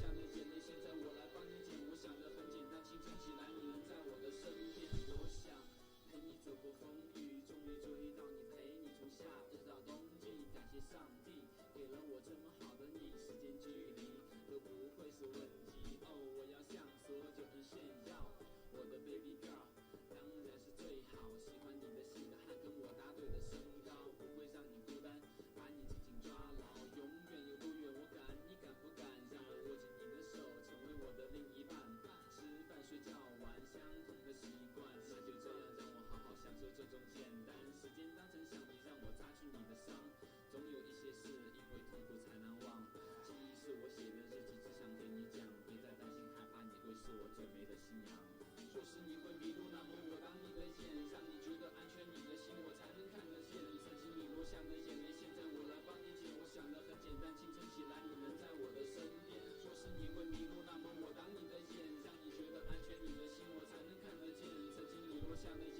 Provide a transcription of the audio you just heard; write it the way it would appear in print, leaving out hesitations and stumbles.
下的眼泪，现在我来帮你捡。我想的很简单，清晨起来你能在我的身边。我想陪你走过风雨，终于注意到你，陪你从夏日到冬季。感谢上帝给了我这么好的你，时间距离都不会是问题。哦，我要向所有人炫耀，我的 baby girl 当然是最好。喜欢你的性格和跟我搭对的身高，不会让你孤单，把你紧紧抓牢。永远有多远我敢，你敢不敢？让我握紧你的手，成为我的另一半。吃饭睡觉玩相同的习惯，那就这样让我好好享受这种简单。时间当成橡皮，让我擦去你的伤。总有一些事因为痛苦才难忘，记忆是我写的日记，只想对你讲，别再担心害怕，你会是我最美的信仰。若是你会迷路，那么我当你的眼，让你觉得安全，你的心我才能看得见。曾经你落下的眼泪，现在我来帮你捡。我想的很简单，清晨起来你能在我的身边。若是你会迷路，那么我当你的眼，让你觉得安全，你的心我才能看得见。曾经你落下的眼